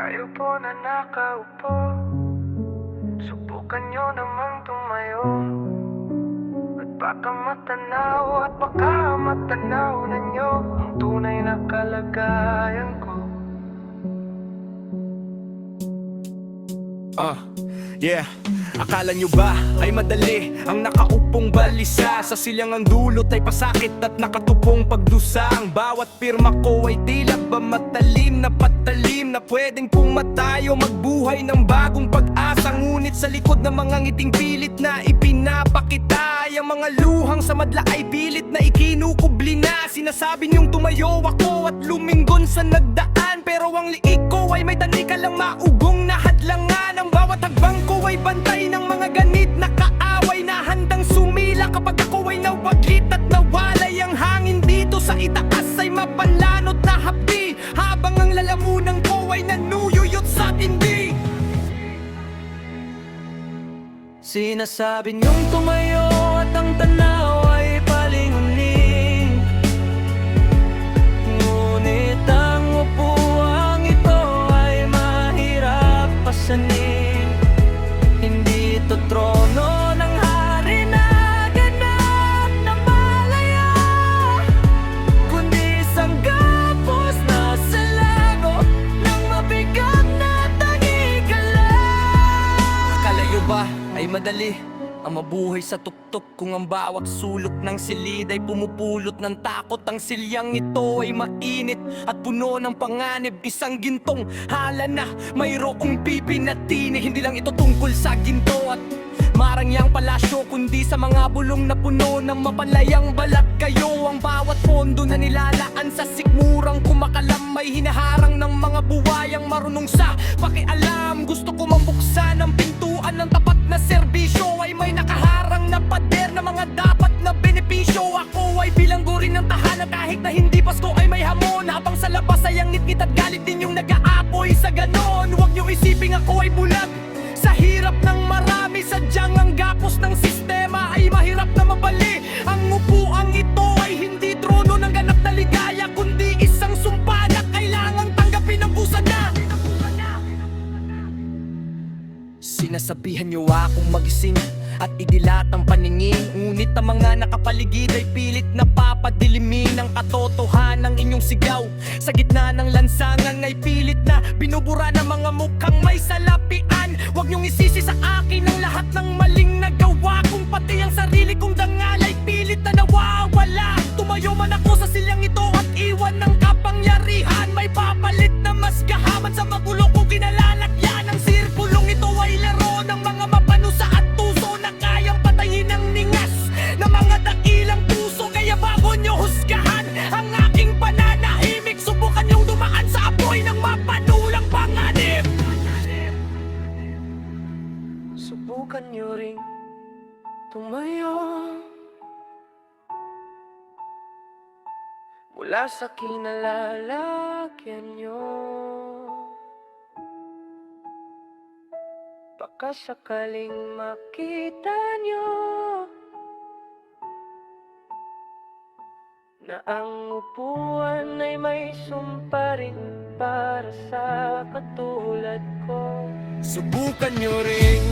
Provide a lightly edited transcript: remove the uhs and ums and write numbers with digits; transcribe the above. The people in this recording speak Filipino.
Kayo po na nakaupo, subukan nyo namang tumayo. At baka matanaw na nyo ang tunay na kalagayan ko. Yeah, akala nyo ba ay madali ang nakaupong balisa? Sa silyang ang dulot ay pasakit at nakatupong pagdusa. Ang bawat pirma ko ay tila ba matalim na patalim na pwedeng pumatayo magbuhay ng bagong pag-asa. Ngunit sa likod ng mga ngiting pilit na ipinapakita ay ang mga luhang sa madla ay pilit na ikinukubli na. Sinasabi niyong tumayo ako at lumingon sa nagdaan, pero ang liig ko ay may tanika lang maugong na hadlangan. Ang bawat hagbang ko ay bantay ng mga ganit na kaaway na handang sumila kapag ako ay nawaglit at nawalay. Ang hangin dito sa itaas ay mapanlanot na hapdi, habang ang lalamunan ko ay nanuyuyot sa tindi. Sinasabi niyong tumayo at ang tanaw ay palinguning, ngunit ang upuang ito ay mahirap pasanin. Hindi ito trono ng hari na ganap na malaya, kundi isang gapos na salago ng mabigat na tangikala. Akalayo ba ay madali ang mabuhay sa tuktok kung ang bawat sulok ng silid ay pumupulot ng takot? Ang silyang ito ay mainit at puno ng panganib, isang gintong hala na mayroong pipinatini. Hindi lang ito tungkol sa ginto at marangyang palasyo, kundi sa mga bulong na puno ng mapalayang balat kayo. Ang bawat pondo na nilalaan sa sikmurang kumakalam ay hinaharang ng mga buwayang marunong sa pakialam. Gusto ko mambuksan ang pintuan ng tapat na serbisyo, ay may nakaharang na pader na mga dapat na benepisyo. Ako ay bilanggurin ng tahanan kahit na hindi Pasko ay may hamon, habang sa labas ay ang ngit-ngit at galit din yung nag-aapoy. Sa ganon, huwag niyo isiping ako ay bulag sa hirap ng marami. Sadyang ang gapos ng sistema ay mahirap na mabali. Ang upuang ito ay hindi trono ng ganap na ligaya, kundi isang sumpa na kailangang tanggapin ng busa na. Sinasabihan niyo akong magising at idilat ang paningin, ngunit ang mga nakapaligid ay pilit na papadilimin ang katotohanan ng inyong sigaw. Sa gitna ng lansangan ay pilit na binubura ng mga mukhang may salapian. Huwag niyong isisi sa akin ang lahat ng maling nagawa, kung pati ang sarili kong dangal ay pilit na nawawala. Tumayo man ako sa silyang ito at iwan ng kapangyarihan, may papalit na mas gahaman sa magulo ko kinalalagyan. Ang sirkulong ito ay laro ng mga mapanusa at tuso na kayang patayin ng ningas na mga dakilang puso. Kaya bago nyo husgahan ang aking pananahimik, subukan nyong dumaan sa apoy ng mapanulang panganib. Subukan nyo ring tumayo mula sa kinalalagyan nyo. Baka sakaling makita nyo na ang upuan ay may sumpa rin para sa katulad ko. Subukan nyo ring